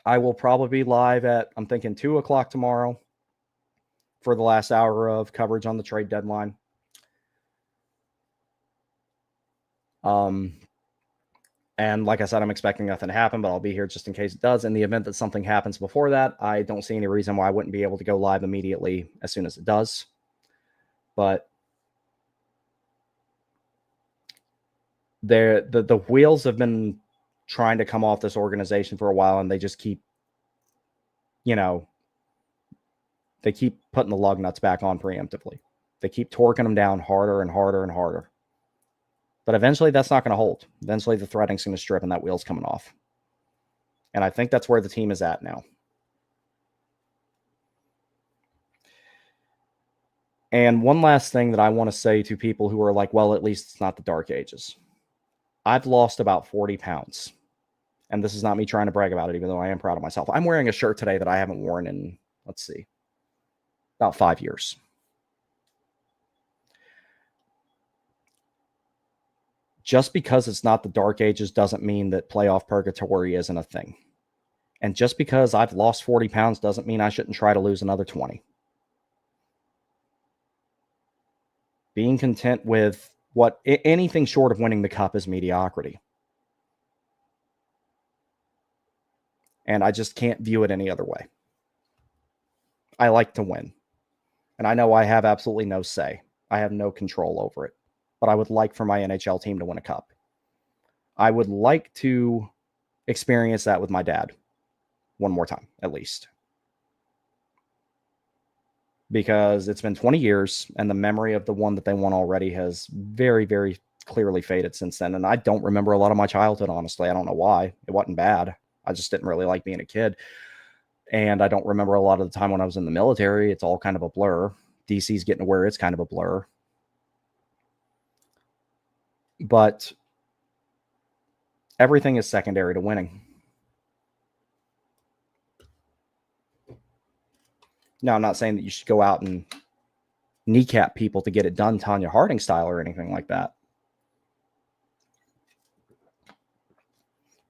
I will probably be live at, I'm thinking 2 o'clock tomorrow for the last hour of coverage on the trade deadline. And like I said, I'm expecting nothing to happen, but I'll be here just in case it does. In the event that something happens before that, I don't see any reason why I wouldn't be able to go live immediately as soon as it does. But the wheels have been trying to come off this organization for a while, and they just keep, they keep putting the lug nuts back on preemptively. They keep torquing them down harder and harder and harder. But eventually that's not going to hold. Eventually the threading's going to strip and that wheel's coming off. And I think that's where the team is at now. And one last thing that I want to say to people who are like, well, at least it's not the dark ages. I've lost about 40 pounds. And this is not me trying to brag about it, even though I am proud of myself. I'm wearing a shirt today that I haven't worn in, let's see, about 5 years. Just because it's not the dark ages doesn't mean that playoff purgatory isn't a thing. And just because I've lost 40 pounds doesn't mean I shouldn't try to lose another 20. Being content with anything short of winning the cup is mediocrity. And I just can't view it any other way. I like to win. And I know I have absolutely no say. I have no control over it. But I would like for my NHL team to win a cup. I would like to experience that with my dad one more time, at least. Because it's been 20 years, and the memory of the one that they won already has very, very clearly faded since then. And I don't remember a lot of my childhood, honestly. I don't know why. It wasn't bad. I just didn't really like being a kid. And I don't remember a lot of the time when I was in the military. It's all kind of a blur. DC's getting to where it's kind of a blur. But everything is secondary to winning. Now, I'm not saying that you should go out and kneecap people to get it done Tanya Harding style or anything like that.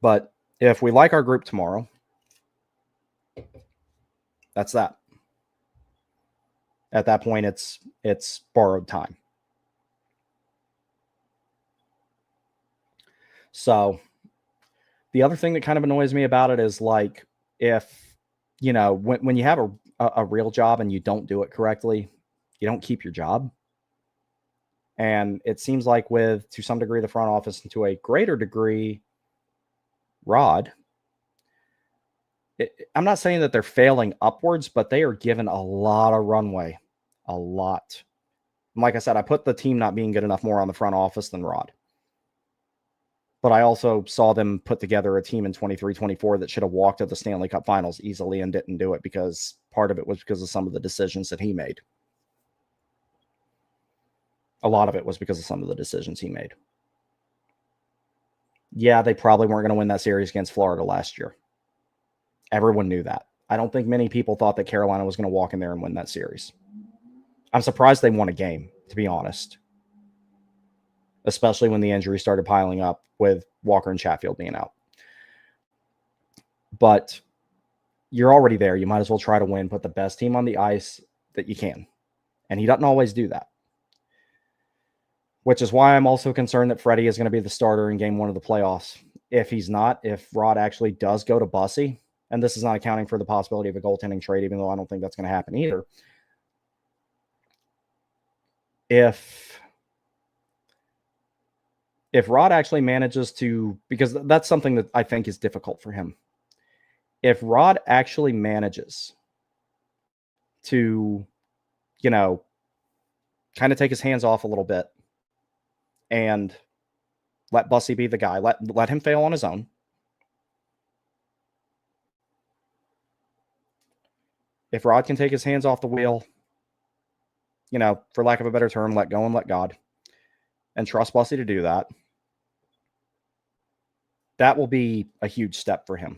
But if we like our group tomorrow, that's that. At that point, it's borrowed time. So the other thing that kind of annoys me about it is, like, if, when you have a real job and you don't do it correctly, you don't keep your job. And it seems like to some degree, the front office, and to a greater degree, Rod, I'm not saying that they're failing upwards, but they are given a lot of runway. A lot. And like I said, I put the team not being good enough more on the front office than Rod. But I also saw them put together a team in 23-24 that should have walked to the Stanley Cup Finals easily and didn't do it, because part of it was because of some of the decisions that he made. A lot of it was because of some of the decisions he made. Yeah, they probably weren't going to win that series against Florida last year. Everyone knew that. I don't think many people thought that Carolina was going to walk in there and win that series. I'm surprised they won a game, to be honest. Especially when the injuries started piling up with Walker and Chatfield being out. But you're already there. You might as well try to win. Put the best team on the ice that you can. And he doesn't always do that. Which is why I'm also concerned that Freddie is going to be the starter in game 1 of the playoffs. If he's not, if Rod actually does go to Bussy, and this is not accounting for the possibility of a goaltending trade, even though I don't think that's going to happen either. If Rod actually manages to, because that's something that I think is difficult for him. If Rod actually manages to, kind of take his hands off a little bit and let Bussy be the guy, let him fail on his own. If Rod can take his hands off the wheel, for lack of a better term, let go and let God, and trust Bussy to do that, that will be a huge step for him.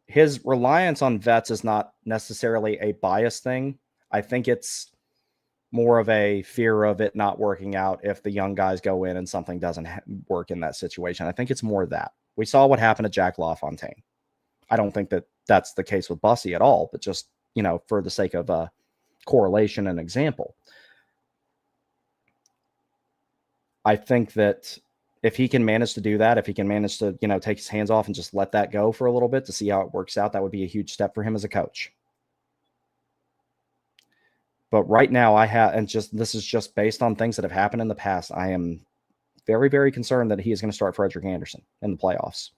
His reliance on vets is not necessarily a bias thing. I think it's more of a fear of it not working out if the young guys go in and something doesn't work in that situation. I think it's more that. We saw what happened to Jack LaFontaine. I don't think that that's the case with Bussy at all, but just, for the sake of correlation and example. I think that if he can manage to do that, if he can manage to, take his hands off and just let that go for a little bit to see how it works out, that would be a huge step for him as a coach. But right now, this is just based on things that have happened in the past. I am very, very concerned that he is going to start Frederick Anderson in the playoffs,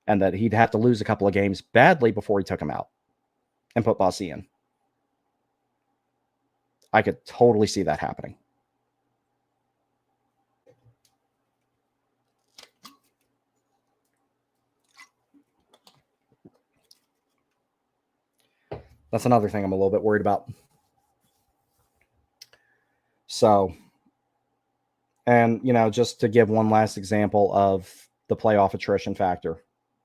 and that he'd have to lose a couple of games badly before he took him out and put Bossy in. I could totally see that happening. That's another thing I'm a little bit worried about. So, and, just to give one last example of the playoff attrition factor,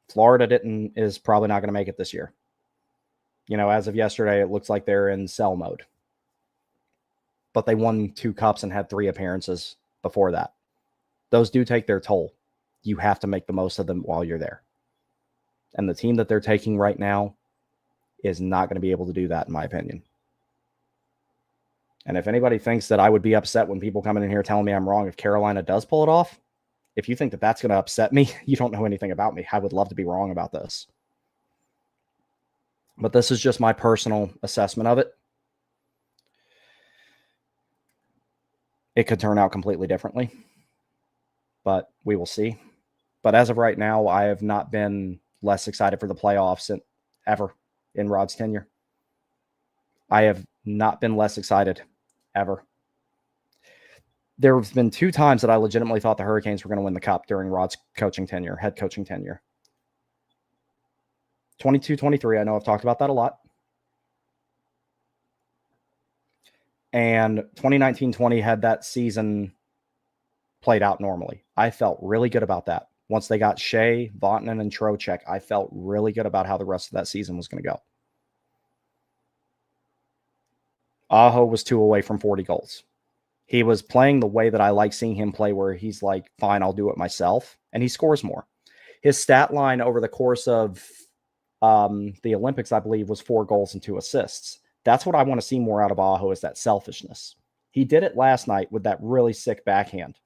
Florida is probably not going to make it this year. As of yesterday, it looks like they're in sell mode. But they won 2 cups and had 3 appearances before that. Those do take their toll. You have to make the most of them while you're there. And the team that they're taking right now is not going to be able to do that, in my opinion. And if anybody thinks that I would be upset when people come in here telling me I'm wrong if Carolina does pull it off, if you think that that's going to upset me, you don't know anything about me. I would love to be wrong about this. But this is just my personal assessment of it. It could turn out completely differently, but we will see. But as of right now, I have not been less excited for the playoffs ever in Rod's tenure. I have not been less excited ever. There have been 2 times that I legitimately thought the Hurricanes were going to win the cup during Rod's head coaching tenure. 22-23, I know I've talked about that a lot. And 2019-20 had that season played out normally. I felt really good about that. Once they got Shea, Vatanen, and Trocheck, I felt really good about how the rest of that season was going to go. Aho was 2 away from 40 goals. He was playing the way that I like seeing him play, where he's like, fine, I'll do it myself. And he scores more. His stat line over the course of the Olympics, I believe, was 4 goals and 2 assists. That's what I want to see more out of Aho, is that selfishness. He did it last night with that really sick backhand.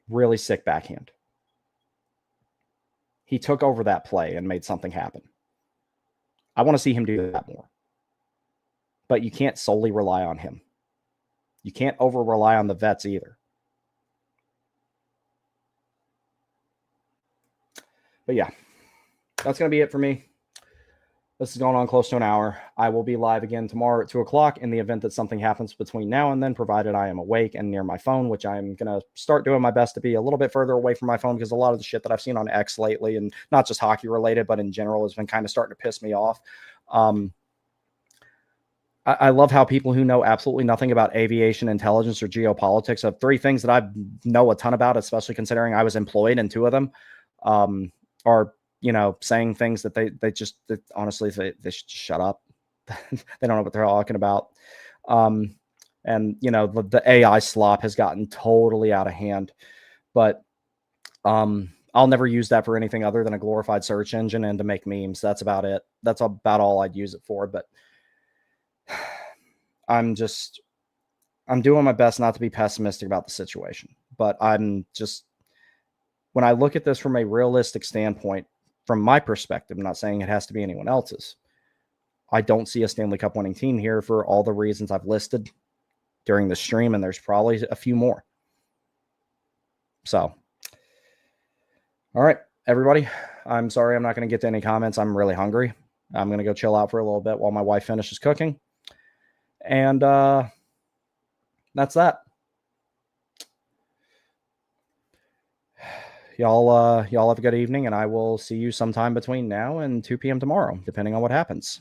Really sick backhand. He took over that play and made something happen. I want to see him do that more. But you can't solely rely on him. You can't over-rely on the vets either. But yeah, that's going to be it for me. This is going on close to an hour. I will be live again tomorrow at 2 o'clock in the event that something happens between now and then, provided I am awake and near my phone, which I'm going to start doing my best to be a little bit further away from my phone, because a lot of the shit that I've seen on X lately, and not just hockey related, but in general, has been kind of starting to piss me off. I love how people who know absolutely nothing about aviation, intelligence, or geopolitics, of 3 things that I know a ton about, especially considering I was employed in 2 of them, are saying things that they honestly should shut up. They don't know what they're talking about. And the AI slop has gotten totally out of hand, but I'll never use that for anything other than a glorified search engine and to make memes. That's about it. That's about all I'd use it for. But I'm doing my best not to be pessimistic about the situation, but when I look at this from a realistic standpoint, from my perspective, I'm not saying it has to be anyone else's, I don't see a Stanley Cup winning team here for all the reasons I've listed during the stream, and there's probably a few more. So, all right, everybody, I'm sorry I'm not going to get to any comments. I'm really hungry. I'm going to go chill out for a little bit while my wife finishes cooking. And that's that. Y'all have a good evening, and I will see you sometime between now and 2 p.m. tomorrow, depending on what happens.